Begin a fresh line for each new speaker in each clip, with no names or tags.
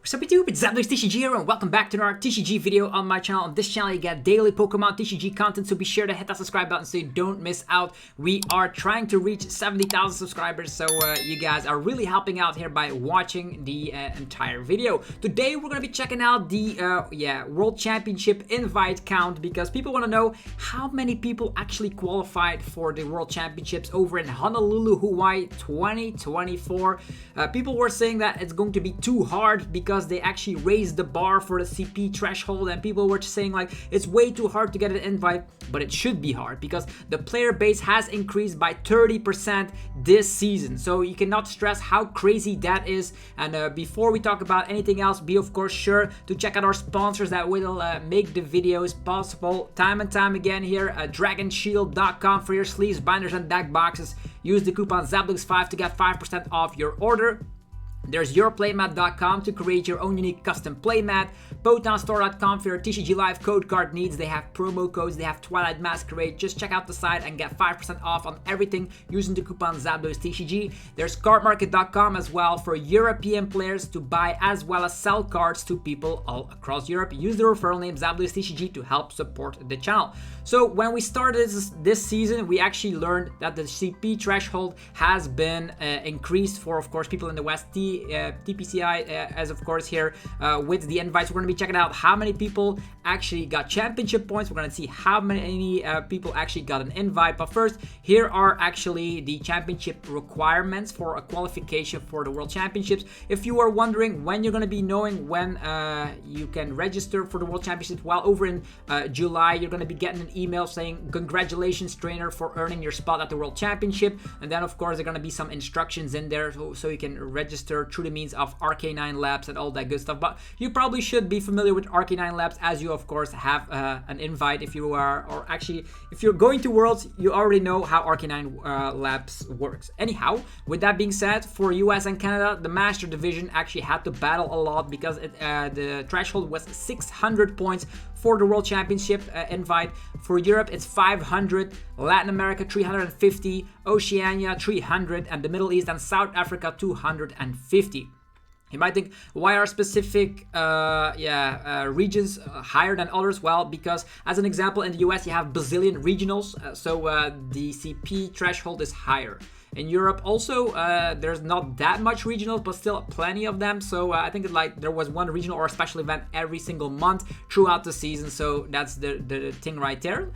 What's up YouTube, it's ZapdosTCG here and welcome back to another TCG video on my channel. On this channel you get daily Pokemon TCG content, so be sure to hit that subscribe button so you don't miss out. We are trying to reach 70,000 subscribers, so you guys are really helping out here by watching the entire video. Today we're going to be checking out the World Championship invite count, because people want to know how many people actually qualified for the World Championships over in Honolulu, Hawaii 2024. People were saying that it's going to be too hard because they actually raised the bar for the CP threshold, and people were saying like it's way too hard to get an invite, but it should be hard because the player base has increased by 30% this season. So you cannot stress how crazy that is. And before we talk about anything else, be of course sure to check out our sponsors that will make the videos possible time and time again here. DragonShield.com for your sleeves, binders, and deck boxes. Use the coupon ZapdosTCG5 to get 5% off your order. There's yourplaymat.com to create your own unique custom playmat. PotonStore.com for your TCG Live code card needs. They have promo codes, they have Twilight Masquerade. Just check out the site and get 5% off on everything using the coupon ZapdosTCG. There's CARDMARKET.com as well for European players to buy as well as sell cards to people all across Europe. Use the referral name ZapdosTCG to help support the channel. So when we started this season, we actually learned that the CP threshold has been increased for, of course, people in the West. TPCi as of course here with the invites. We're going to be checking out how many people actually got championship points. We're going to see how many people actually got an invite. But first, here are actually the championship requirements for a qualification for the World Championships. If you are wondering when you're going to be knowing when you can register for the World Championships, well, over in July you're going to be getting an email saying congratulations trainer for earning your spot at the World Championship. And then of course there are going to be some instructions in there so you can register through the means of RK9 Labs and all that good stuff. But you probably should be familiar with RK9 Labs, as you of course have an invite if you are, or actually if you're going to Worlds, you already know how RK9 Labs works. Anyhow, with that being said, for US and Canada, the Master Division actually had to battle a lot because the threshold was 600 points for the World Championship invite. For Europe, it's 500, Latin America 350, Oceania 300, and the Middle East and South Africa 250. You might think, why are specific regions higher than others? Well, because as an example, in the US you have Brazilian regionals, so the CP threshold is higher. In Europe also, there's not that much regional, but still plenty of them. So I think there was one regional or a special event every single month throughout the season. So that's the thing right there.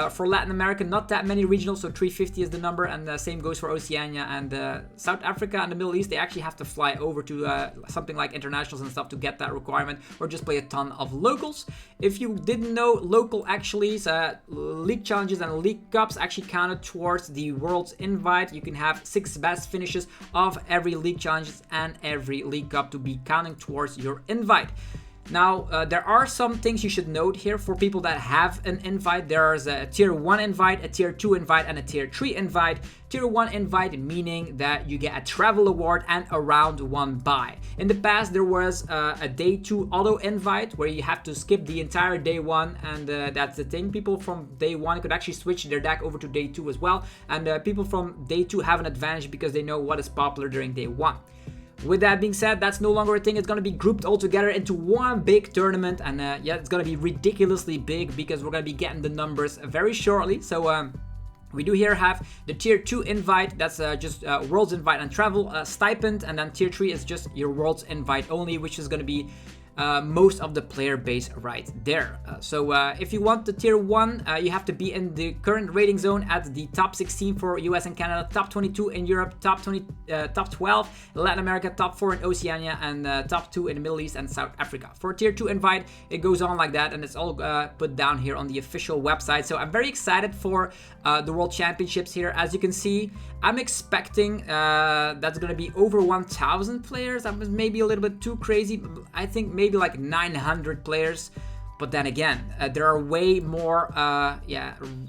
For Latin America, not that many regionals, so 350 is the number, and the same goes for Oceania and South Africa and the Middle East. They actually have to fly over to something like internationals and stuff to get that requirement, or just play a ton of locals. If you didn't know, local actually league challenges and league cups actually counted towards the World's Invite. You can have 6 best finishes of every league challenges and every league cup to be counting towards your invite. Now, there are some things you should note here for people that have an invite. There's a tier 1 invite, a tier 2 invite, and a tier 3 invite. Tier 1 invite meaning that you get a travel award and a round 1 buy. In the past, there was a day 2 auto invite where you have to skip the entire day 1, and that's the thing. People from day 1 could actually switch their deck over to day 2 as well, and people from day 2 have an advantage because they know what is popular during day 1. With that being said, that's no longer a thing. It's going to be grouped all together into one big tournament, and it's going to be ridiculously big because we're going to be getting the numbers very shortly. So we do here have the tier 2 invite, that's just World's Invite and Travel stipend, and then tier 3 is just your World's Invite only, which is going to be most of the player base right there. So if you want the tier 1, you have to be in the current rating zone at the top 16 for US and Canada, top 22 in Europe, top 12 in Latin America, top 4 in Oceania, and top 2 in the Middle East and South Africa. For tier 2 invite, it goes on like that, and it's all put down here on the official website. So I'm very excited for the World Championships here. As you can see, I'm expecting that's going to be over 1,000 players. That was maybe a little bit too crazy. I think maybe like 900 players, but then again, there are way more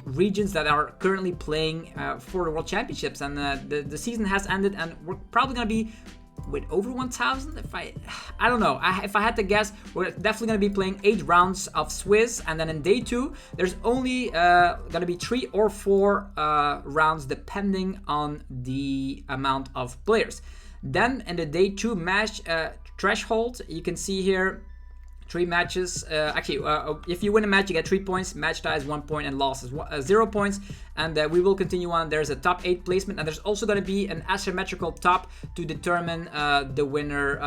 regions that are currently playing for the World Championships, and the season has ended, and we're probably gonna be with over 1,000. I don't know. If I had to guess, we're definitely gonna be playing 8 rounds of Swiss, and then in day 2, there's only gonna be 3 or 4 rounds depending on the amount of players. Then in the day 2 match threshold, you can see here 3 matches. If you win a match, you get 3 points. Match tie is 1 point, and loss is 0 points. And we will continue on. There's a top 8 placement, and there's also going to be an asymmetrical top to determine the winner,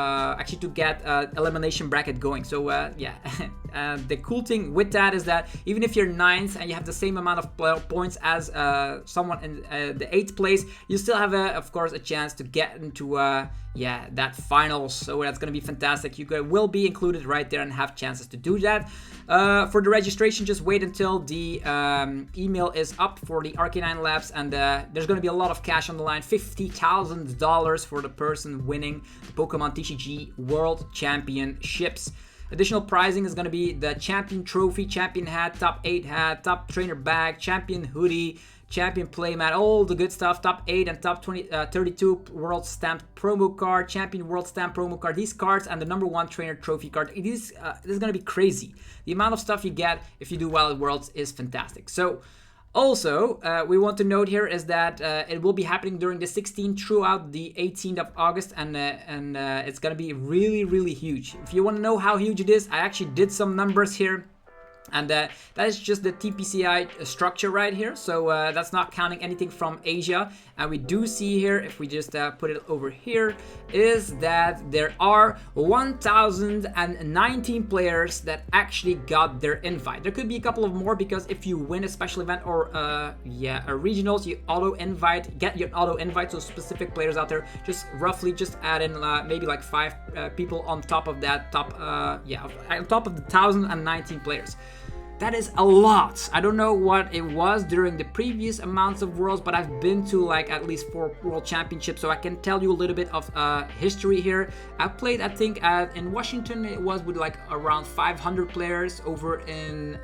to get elimination bracket going. So yeah, the cool thing with that is that even if you're 9th and you have the same amount of points as someone in the 8th place, you still have, of course, a chance to get into that finals. So that's going to be fantastic. You will be included right there and have chances to do that. For the registration, just wait until the email is up for the Arcanine Labs, and there's going to be a lot of cash on the line. $50,000 for the person winning the Pokemon TCG World Championships. Additional prizing is going to be the Champion Trophy, Champion Hat, Top 8 Hat, Top Trainer Bag, Champion Hoodie, Champion Playmat, all the good stuff. Top 8 and top 32 World Stamped promo card, Champion World Stamp promo card. These cards and the #1 Trainer Trophy card. This is going to be crazy. The amount of stuff you get if you do well at Worlds is fantastic. So also, we want to note here is that it will be happening during the 16th throughout the 18th of August, and it's going to be really, really huge. If you want to know how huge it is, I actually did some numbers here. And that is just the TPCi structure right here. So that's not counting anything from Asia. And we do see here, if we just put it over here, is that there are 1,019 players that actually got their invite. There could be a couple of more, because if you win a special event or a regionals, you get your auto invite. So specific players out there, just roughly just add in maybe like 5 people on top of that on top of the 1,019 players. That is a lot. I don't know what it was during the previous amounts of Worlds, but I've been to like at least 4 World Championships, so I can tell you a little bit of history here. I played, I think, in Washington, it was with like around 500 players. Over in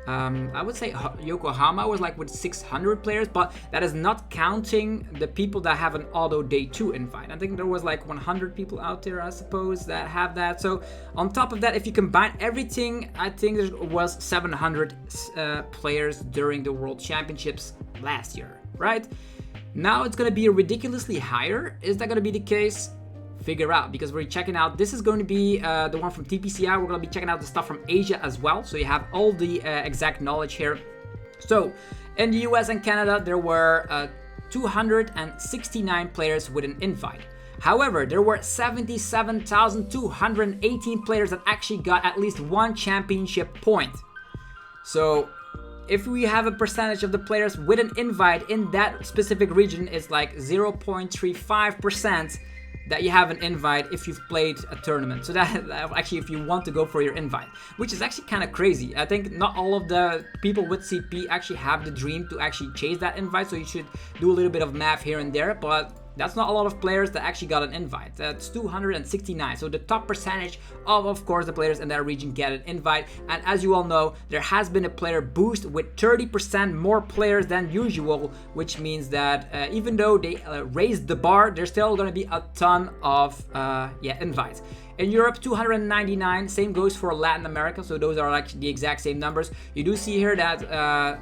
I would say Yokohama was like with 600 players, but that is not counting the people that have an auto day 2 invite. I think there was like 100 people out there, I suppose, that have that. So on top of that, if you combine everything, I think there was 700 players during the World Championships last year, right? Now it's going to be ridiculously higher. Is that going to be the case? Figure out, because we're checking out, this is going to be the one from TPCi. We're going to be checking out the stuff from Asia as well, so you have all the exact knowledge here. So in the US and Canada, there were 269 players with an invite. However, there were 77,218 players that actually got at least 1 championship point. So if we have a percentage of the players with an invite in that specific region, it's like 0.35% that you have an invite if you've played a tournament. So that actually, if you want to go for your invite, which is actually kind of crazy. I think not all of the people with CP actually have the dream to actually chase that invite, so you should do a little bit of math here and there, but that's not a lot of players that actually got an invite. That's 269. So the top percentage of course, the players in that region get an invite. And as you all know, there has been a player boost with 30% more players than usual, which means that even though they raised the bar, there's still going to be a ton of invites. In Europe, 299. Same goes for Latin America. So those are like the exact same numbers. You do see here that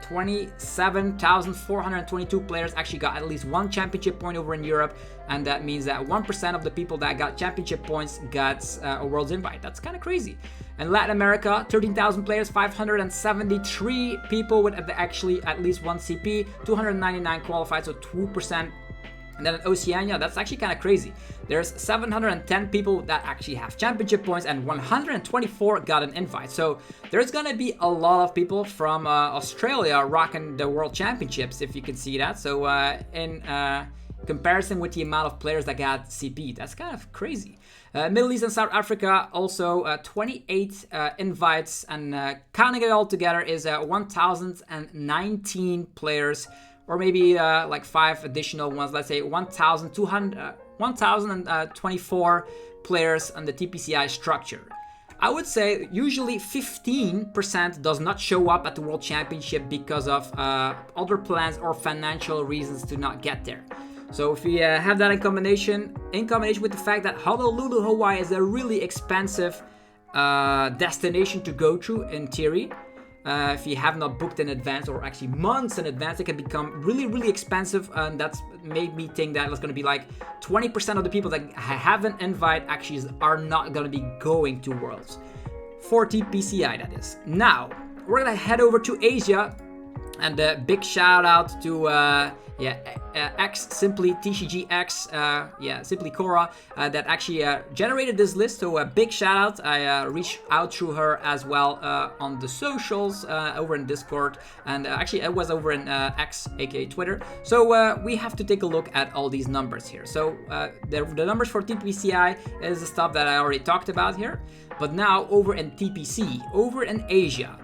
27,422 players actually got at least 1 championship point over in Europe, and that means that 1% of the people that got championship points got a Worlds Invite. That's kind of crazy. In Latin America, 13,000 players, 573 people with actually at least 1 CP, 299 qualified, so 2%. And then in Oceania, that's actually kind of crazy. There's 710 people that actually have championship points, and 124 got an invite. So there's gonna be a lot of people from Australia rocking the World Championships, if you can see that. So in comparison with the amount of players that got CP, that's kind of crazy. Middle East and South Africa, also 28 invites, and counting it all together is 1,019 players. Or maybe like 5 additional ones, let's say 1,024 players on the TPCi structure. I would say usually 15% does not show up at the World Championship because of other plans or financial reasons to not get there. So if we have that in combination with the fact that Honolulu, Hawaii is a really expensive destination to go to in theory, If you have not booked in advance, or actually months in advance, it can become really, really expensive. And that's made me think that it's going to be like 20% of the people that have an invite actually are not going to be going to Worlds. For TPCi, that is. Now, we're going to head over to Asia. And a big shout out to X Simply TCG X, Simply Cora, that actually generated this list. So a big shout out. I reached out through her as well on the socials, over in Discord, and actually it was over in X, aka Twitter. So we have to take a look at all these numbers here. So the numbers for TPCi is the stuff that I already talked about here. But now over in TPC, over in Asia,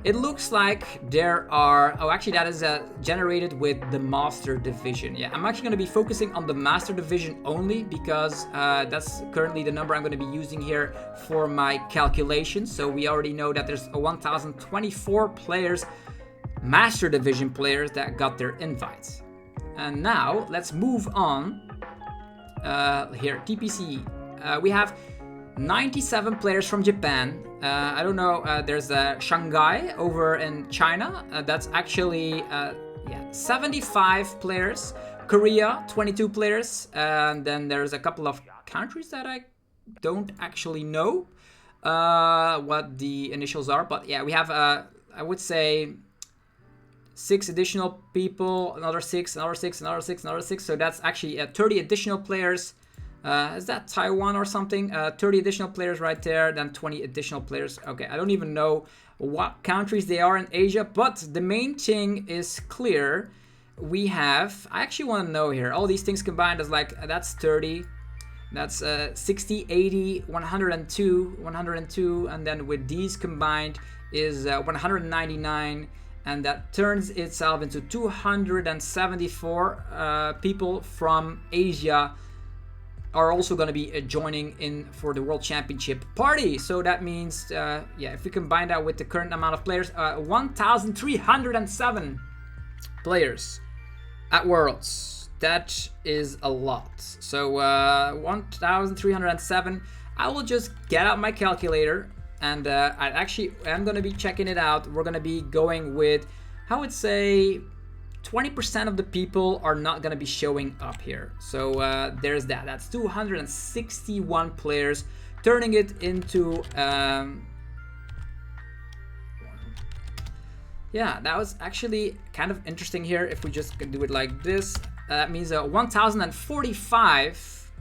it looks like there are, oh, actually that is generated with the Master Division. Yeah, I'm actually going to be focusing on the Master Division only because that's currently the number I'm going to be using here for my calculations. So we already know that there's 1,024 players, Master Division players, that got their invites. And now let's move on. Here, TPC, we have 97 players from Japan. I don't know, there's Shanghai over in China. That's actually 75 players. Korea, 22 players. And then there's a couple of countries that I don't actually know what the initials are. But yeah, we have, I would say, 6 additional people, another 6, another 6, another 6, another 6. So that's actually 30 additional players. Is that Taiwan or something? 30 additional players right there, then 20 additional players. Okay, I don't even know what countries they are in Asia, but the main thing is clear. We have, I actually want to know here, all these things combined is like, that's 30, that's 60, 80, 102, and then with these combined is 199, and that turns itself into 274 people from Asia are also going to be joining in for the World Championship party. So that means, if we combine that with the current amount of players, 1,307 players at Worlds. That is a lot. So 1,307. I will just get out my calculator, and I actually am going to be checking it out. We're going to be going with, I would say, 20% of the people are not going to be showing up here. So there's that. That's 261 players, turning it into... yeah, that was actually kind of interesting here. If we just do it like this, that means 1,045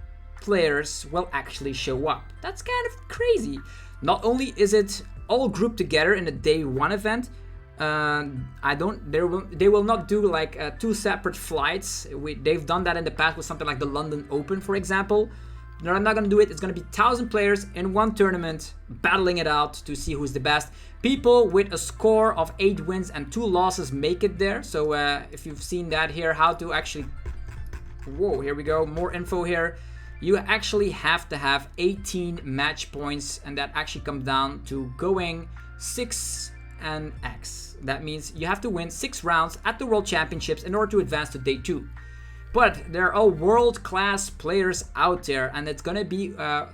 players will actually show up. That's kind of crazy. Not only is it all grouped together in a day 1 event, they will not do like 2 separate flights. They've done that in the past with something like the London Open, for example. They're not gonna do it. It's gonna be 1,000 players in one tournament, battling it out to see who's the best. People with a score of 8 wins and 2 losses make it there. So if you've seen that here, how to actually, whoa, here we go, more info here. You actually have to have 18 match points, and that actually comes down to going 6 and X. That means you have to win 6 rounds at the World Championships in order to advance to day 2. But there are world-class players out there, and it's gonna be, I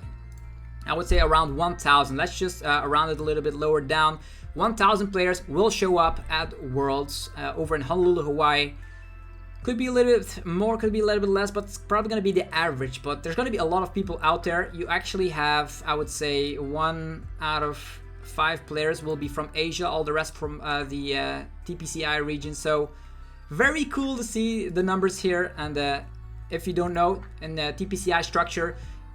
would say, around 1,000. Let's just round it a little bit lower down. 1,000 players will show up at Worlds over in Honolulu, Hawaii. Could be a little bit more, could be a little bit less, but it's probably gonna be the average. But there's gonna be a lot of people out there. You actually have, I would say, 1 out of 5 players will be from Asia, all the rest from the TPCi region. So very cool to see the numbers here. And if you don't know, in the TPCi structure,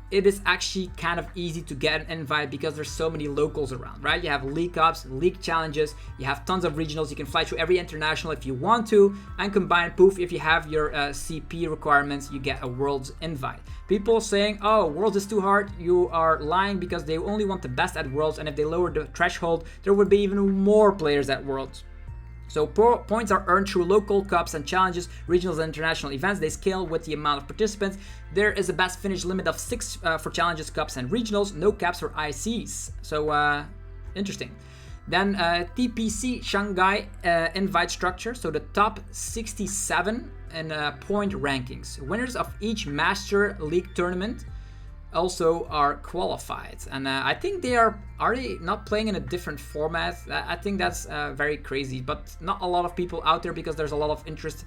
it is actually kind of easy to get an invite because there's so many locals around, right? You have league cups, league challenges, you have tons of regionals. You can fly through every international if you want to, and combine, poof, if you have your CP requirements, you get a Worlds invite. People saying, oh, Worlds is too hard, you are lying, because they only want the best at Worlds, and if they lower the threshold, there would be even more players at Worlds. So points are earned through local cups and challenges, regionals and international events. They scale with the amount of participants. There is a best finish limit of 6 for challenges, cups and regionals. No caps for ICs. So interesting. Then TPC Shanghai invite structure. So the top 67 in point rankings. Winners of each Master League tournament also are qualified, and I think they are they not playing in a different format? I think that's very crazy, but not a lot of people out there because there's a lot of interest.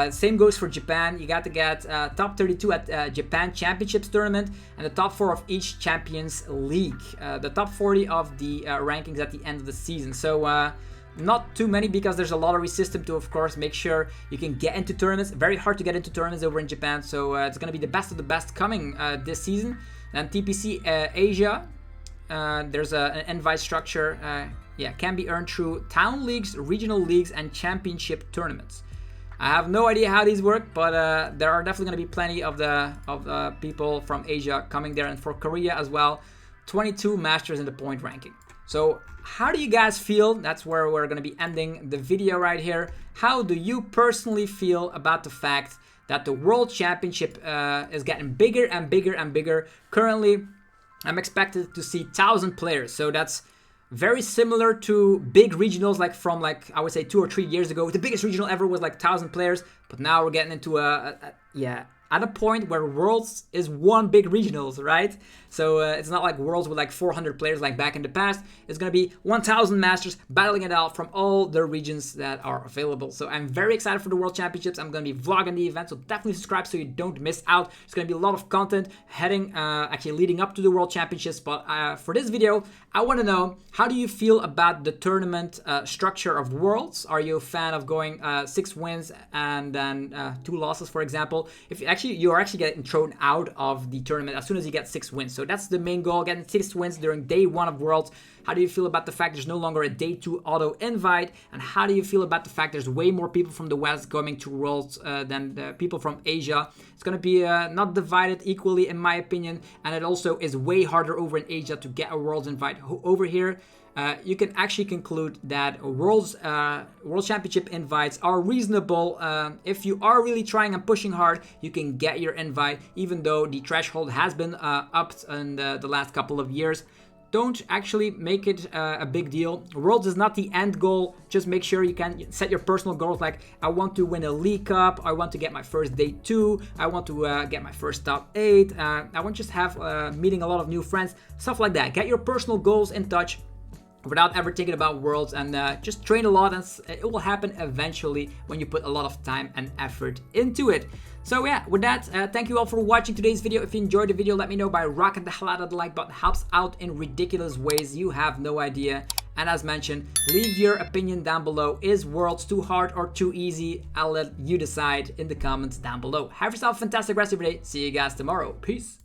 Same goes for Japan. You got to get top 32 at Japan Championships tournament and the top 4 of each Champions League. The top 40 of the rankings at the end of the season. So not too many because there's a lottery system to, of course, make sure you can get into tournaments. Very hard to get into tournaments over in Japan. So it's going to be the best of the best coming this season. And TPC Asia, there's an invite structure. Yeah, can be earned through town leagues, regional leagues, and championship tournaments. I have no idea how these work, but there are definitely going to be plenty of the people from Asia coming there, and for Korea as well. 22 masters in the point ranking. So how do you guys feel? That's where we're going to be ending the video right here. How do you personally feel about the fact that the World Championship is getting bigger and bigger and bigger? Currently, I'm expected to see 1,000 players. So that's very similar to big regionals, like from I would say 2 or 3 years ago. The biggest regional ever was like 1,000 players, but now we're getting into at a point where Worlds is one big regionals, right? So it's not like Worlds with like 400 players like back in the past. It's going to be 1,000 masters battling it out from all the regions that are available. So I'm very excited for the World Championships. I'm going to be vlogging the event, so definitely subscribe so you don't miss out. There's going to be a lot of content heading, actually leading up to the World Championships. But for this video, I want to know, how do you feel about the tournament structure of Worlds? Are you a fan of going 6 wins and then 2 losses, for example? If you're actually getting thrown out of the tournament as soon as you get 6 wins. So that's the main goal, getting 6 wins during day 1 of Worlds. How do you feel about the fact there's no longer a day 2 auto invite? And how do you feel about the fact there's way more people from the West coming to Worlds than the people from Asia? It's going to be not divided equally, in my opinion. And it also is way harder over in Asia to get a Worlds invite. Over here, you can actually conclude that World Championship invites are reasonable. If you are really trying and pushing hard, you can get your invite, even though the threshold has been upped in the last couple of years. Don't actually make it a big deal. Worlds is not the end goal. Just make sure you can set your personal goals, like I want to win a League Cup, I want to get my first day 2, I want to get my first top 8, I want to just have meeting a lot of new friends, stuff like that. Get your personal goals in touch without ever thinking about Worlds, and just train a lot, and it will happen eventually when you put a lot of time and effort into it. So yeah, with that, thank you all for watching today's video. If you enjoyed the video, let me know by rocking the hell out of the like button. Helps out in ridiculous ways, you have no idea. And as mentioned, leave your opinion down below. Is Worlds too hard or too easy? I'll let you decide in the comments down below. Have yourself a fantastic rest of your day. See you guys tomorrow. Peace.